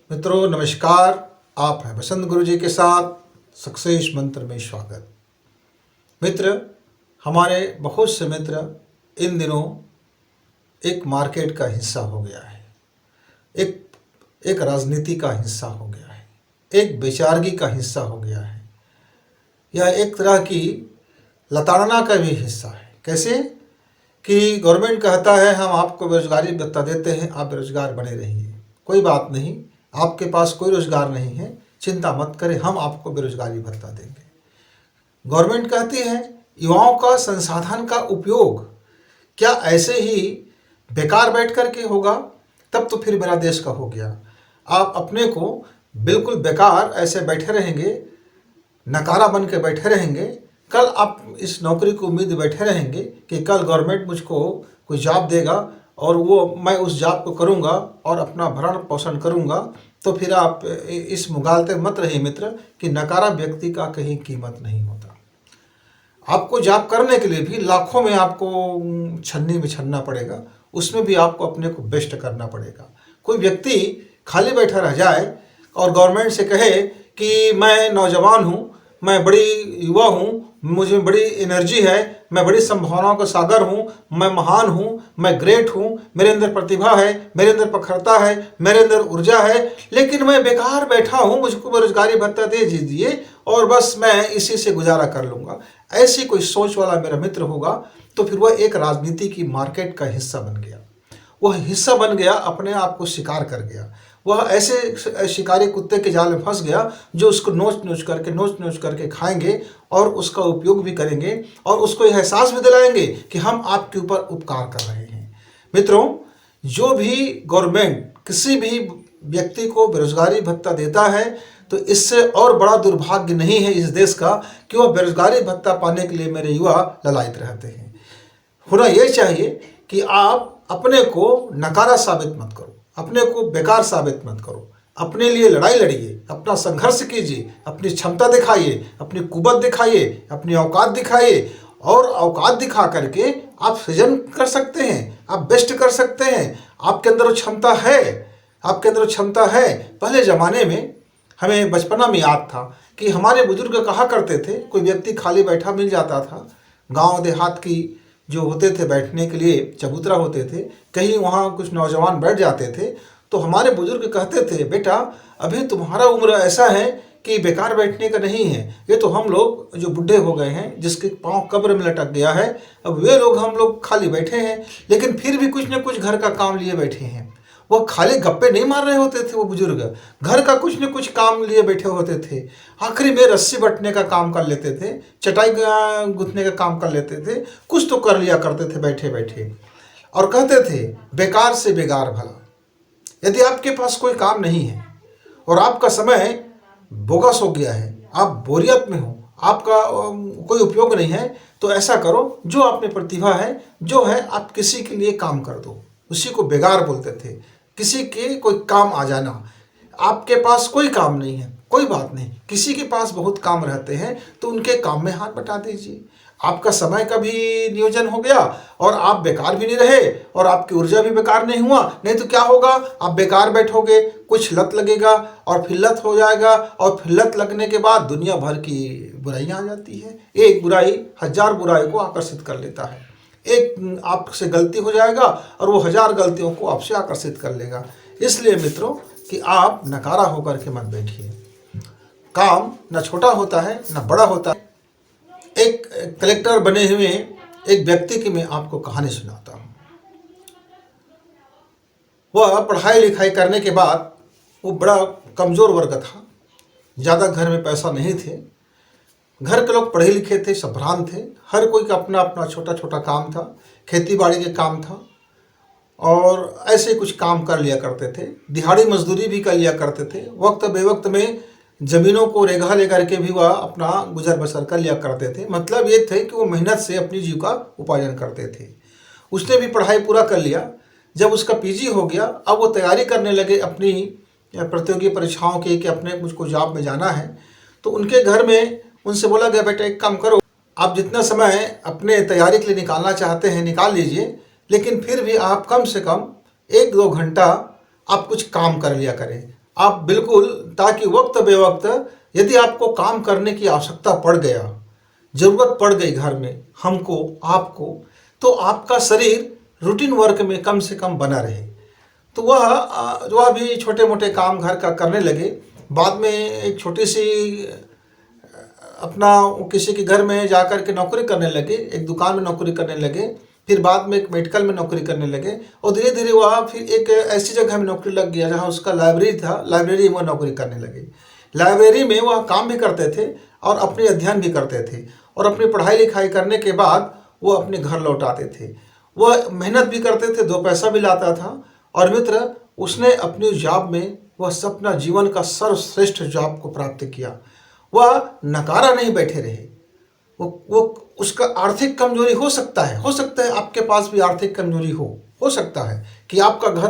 मित्रों नमस्कार। आप हैं बसंत गुरु जी के साथ सक्सेस मंत्र में स्वागत। मित्र, हमारे बहुत से मित्र इन दिनों एक मार्केट का हिस्सा हो गया है, एक राजनीति का हिस्सा हो गया है, एक बेचारगी का हिस्सा हो गया है, या एक तरह की लताड़ना का भी हिस्सा है। कैसे कि गवर्नमेंट कहता है हम आपको बेरोजगारी भत्ता देते हैं, आप बेरोजगार बने रहिए, कोई बात नहीं, आपके पास कोई रोजगार नहीं है, चिंता मत करें, हम आपको बेरोजगारी भत्ता देंगे। गवर्नमेंट कहती है युवाओं का संसाधन का उपयोग क्या ऐसे ही बेकार बैठ कर के होगा? तब तो फिर मेरा देश का हो गया। आप अपने को बिल्कुल बेकार ऐसे बैठे रहेंगे, नकारा बन के बैठे रहेंगे, कल आप इस नौकरी को उम्मीद बैठे रहेंगे कि कल गवर्नमेंट मुझको कोई जॉब देगा और वो मैं उस जॉब को करूंगा और अपना भरण पोषण करूंगा। तो फिर आप इस मुगालते मत रहिए मित्र कि नकारा व्यक्ति का कहीं कीमत नहीं होता। आपको जॉब करने के लिए भी लाखों में आपको छन्नी बिछन्ना पड़ेगा, उसमें भी आपको अपने को बेस्ट करना पड़ेगा। कोई व्यक्ति खाली बैठा रह जाए और गवर्नमेंट से कहे कि मैं नौजवान हूँ, मैं बड़ी युवा हूँ, मुझे बड़ी एनर्जी है, मैं बड़ी संभावनाओं का सागर हूँ, मैं महान हूँ, मैं ग्रेट हूँ, मेरे अंदर प्रतिभा है, मेरे अंदर प्रखरता है, मेरे अंदर ऊर्जा है, लेकिन मैं बेकार बैठा हूँ, मुझको बेरोजगारी भत्ता दे दीजिए और बस मैं इसी से गुजारा कर लूँगा। ऐसी कोई सोच वाला मेरा मित्र होगा तो फिर वह एक राजनीति की मार्केट का हिस्सा बन गया। वह हिस्सा बन गया, अपने आप को शिकार कर गया। वह ऐसे शिकारी कुत्ते के जाल में फंस गया जो उसको नोच नोच करके खाएंगे और उसका उपयोग भी करेंगे और उसको यह एहसास भी दिलाएंगे कि हम आपके ऊपर उपकार कर रहे हैं। मित्रों, जो भी गवर्नमेंट किसी भी व्यक्ति को बेरोजगारी भत्ता देता है तो इससे और बड़ा दुर्भाग्य नहीं है इस देश का कि वह बेरोजगारी भत्ता पाने के लिए मेरे युवा ललायत रहते हैं। होना यह चाहिए कि आप अपने को नकारा साबित मत करो, अपने को बेकार साबित मत करो, अपने लिए लड़ाई लड़िए, अपना संघर्ष कीजिए, अपनी क्षमता दिखाइए, अपनी कुवत दिखाइए, अपनी औकात दिखाइए और औकात दिखा करके आप सृजन कर सकते हैं, आप बेस्ट कर सकते हैं। आपके अंदर वो क्षमता है, आपके अंदर वो क्षमता है। पहले ज़माने में हमें बचपना में याद था कि हमारे बुजुर्ग कहा करते थे, कोई व्यक्ति खाली बैठा मिल जाता था, गांव देहात की जो होते थे बैठने के लिए चबूतरा होते थे, कहीं वहाँ कुछ नौजवान बैठ जाते थे तो हमारे बुजुर्ग कहते थे बेटा अभी तुम्हारा उम्र ऐसा है कि बेकार बैठने का नहीं है, ये तो हम लोग जो बुढ़े हो गए हैं, जिसके पाँव कब्र में लटक गया है, अब वे लोग हम लोग खाली बैठे हैं लेकिन फिर भी कुछ न कुछ घर का काम लिए बैठे हैं। वो खाली गप्पे नहीं मार रहे होते थे, वो बुजुर्ग घर का कुछ न कुछ काम लिए बैठे होते थे। आखिरी में रस्सी बटने का काम कर लेते थे, चटाई गुथने का काम कर लेते थे, कुछ तो कर लिया करते थे बैठे बैठे और कहते थे बेकार से बेगार भला। यदि आपके पास कोई काम नहीं है और आपका समय बोगस हो गया है, आप बोरियत में हो, आपका कोई उपयोग नहीं है, तो ऐसा करो, जो आप में प्रतिभा है जो है आप किसी के लिए काम कर दो। उसी को बेगार बोलते थे, किसी के कोई काम आ जाना। आपके पास कोई काम नहीं है, कोई बात नहीं, किसी के पास बहुत काम रहते हैं तो उनके काम में हाथ बटा दीजिए। आपका समय का भी नियोजन हो गया और आप बेकार भी नहीं रहे और आपकी ऊर्जा भी बेकार नहीं हुआ। नहीं तो क्या होगा, आप बेकार बैठोगे, कुछ लत लगेगा और फिर लत हो जाएगा और फिर लत लगने के बाद दुनिया भर की बुराइयां आ जाती है। एक बुराई हजार बुराई को आकर्षित कर लेता है। एक आपसे गलती हो जाएगा और वो हजार गलतियों को आपसे आकर्षित कर लेगा। इसलिए मित्रों कि आप नकारा होकर के मत बैठिए। काम न छोटा होता है न बड़ा होता है। एक कलेक्टर बने हुए एक व्यक्ति की मैं आपको कहानी सुनाता हूँ। वह पढ़ाई लिखाई करने के बाद वो बड़ा कमज़ोर वर्ग था, ज़्यादा घर में पैसा नहीं थे, घर के लोग पढ़े लिखे थे, संभ्रांत थे, हर कोई का अपना अपना छोटा छोटा काम था, खेती बाड़ी के काम था और ऐसे कुछ काम कर लिया करते थे। दिहाड़ी मजदूरी भी कर लिया करते थे। वक्त बेवक्त में ज़मीनों को रेगा लेकर के भी वह अपना गुजर बसर कर लिया करते थे। मतलब ये थे कि वो मेहनत से अपनी जीविका उपार्जन करते थे। उसने भी पढ़ाई पूरा कर लिया। जब उसका पीजी हो गया, अब वो तैयारी करने लगे अपनी प्रतियोगी परीक्षाओं की कि अपने मुझको जॉब में जाना है। तो उनके घर में उनसे बोला गया बेटा एक काम करो, आप जितना समय अपने तैयारी के लिए निकालना चाहते हैं निकाल लीजिए, लेकिन फिर भी आप कम से कम 1-2 घंटा आप कुछ काम कर लिया करें। आप बिल्कुल, ताकि वक्त बेवक्त यदि आपको काम करने की आवश्यकता पड़ गया, ज़रूरत पड़ गई घर में हमको आपको, तो आपका शरीर रूटीन वर्क में कम से कम बना रहे। तो वह भी छोटे मोटे काम घर का करने लगे। बाद में एक छोटी सी अपना किसी के घर में जाकर के नौकरी करने लगे, एक दुकान में नौकरी करने लगे, फिर बाद में एक मेडिकल में नौकरी करने लगे, और धीरे धीरे वह फिर एक ऐसी जगह में नौकरी लग गया जहाँ उसका लाइब्रेरी था, लाइब्रेरी में नौकरी करने लगे। लाइब्रेरी में वह काम भी करते थे और अपने अध्ययन भी करते थे, और अपनी पढ़ाई लिखाई करने के बाद वो अपने घर लौट आते थे। वह मेहनत भी करते थे, दो पैसा भी लाता था। और मित्र, उसने अपनी जॉब में वह अपना जीवन का सर्वश्रेष्ठ जॉब को प्राप्त किया। वह नकारा नहीं बैठे रहे। वो उसका आर्थिक कमजोरी हो सकता है आपके पास भी आर्थिक कमजोरी हो सकता है कि आपका घर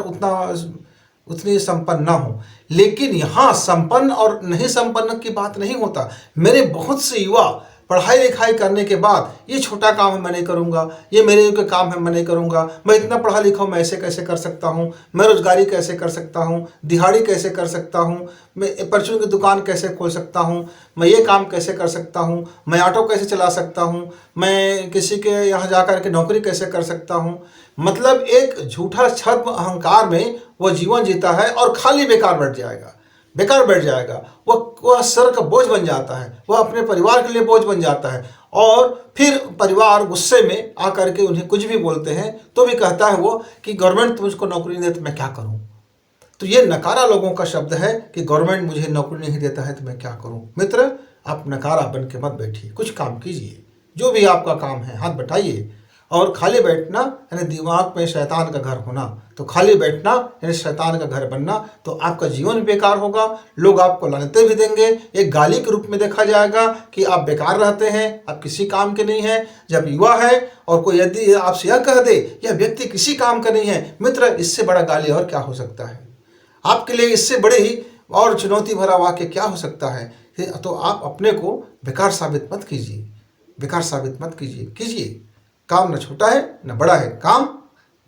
उतनी संपन्न ना हो। लेकिन यहाँ संपन्न और नहीं संपन्न की बात नहीं होता। मेरे बहुत से युवा पढ़ाई लिखाई करने के बाद ये छोटा काम है मैं नहीं करूँगा, ये मेरे योग्य काम है मैं नहीं करूँगा, मैं इतना पढ़ा लिखा हूँ मैं ऐसे कैसे कर सकता हूँ, मैं रोजगारी कैसे कर सकता हूँ, दिहाड़ी कैसे कर सकता हूँ, मैं परचून की दुकान कैसे खोल सकता हूँ, मैं ये काम कैसे कर सकता हूँ, मैं ऑटो कैसे चला सकता हूँ, मैं किसी के यहाँ जा कर के नौकरी कैसे कर सकता हूँ। मतलब एक झूठा छद्म अहंकार में वह जीवन जीता है और खाली बेकार बैठ जाएगा। वह सर का बोझ बन जाता है, वह अपने परिवार के लिए बोझ बन जाता है, और फिर परिवार गुस्से में आकर के उन्हें कुछ भी बोलते हैं तो भी कहता है वो कि गवर्नमेंट मुझको नौकरी नहीं देती तो मैं क्या करूं। तो ये नकारा लोगों का शब्द है कि गवर्नमेंट मुझे नौकरी नहीं देता है तो मैं क्या करूं। मित्र, आप नकारा बन के मत बैठिए, कुछ काम कीजिए। जो भी आपका काम है हाथ बटाइए। और खाली बैठना यानी दिमाग में शैतान का घर होना, तो खाली बैठना यानी शैतान का घर बनना, तो आपका जीवन बेकार होगा। लोग आपको लानतें भी देंगे, एक गाली के रूप में देखा जाएगा कि आप बेकार रहते हैं, आप किसी काम के नहीं हैं। जब युवा है और कोई यदि आपसे यह कह दे यह व्यक्ति किसी काम का नहीं है, मित्र, इससे बड़ा गाली और क्या हो सकता है आपके लिए? इससे बड़ी और चुनौती भरा वाक्य क्या हो सकता है? तो आप अपने को बेकार साबित मत कीजिए। कीजिए काम, न छोटा है न बड़ा है, काम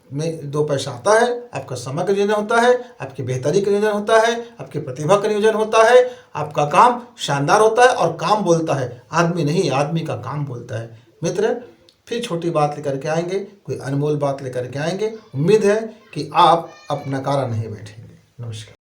में दो पैसा आता है, आपका समय का नियोजन होता है, आपकी बेहतरी का नियोजन होता है, आपकी प्रतिभा का नियोजन होता है, आपका काम शानदार होता है। और काम बोलता है, आदमी नहीं, आदमी का काम बोलता है। मित्र, फिर छोटी बात लेकर के आएंगे, कोई अनमोल बात लेकर के आएंगे। उम्मीद है कि आप अब नकारा नहीं बैठेंगे। नमस्कार।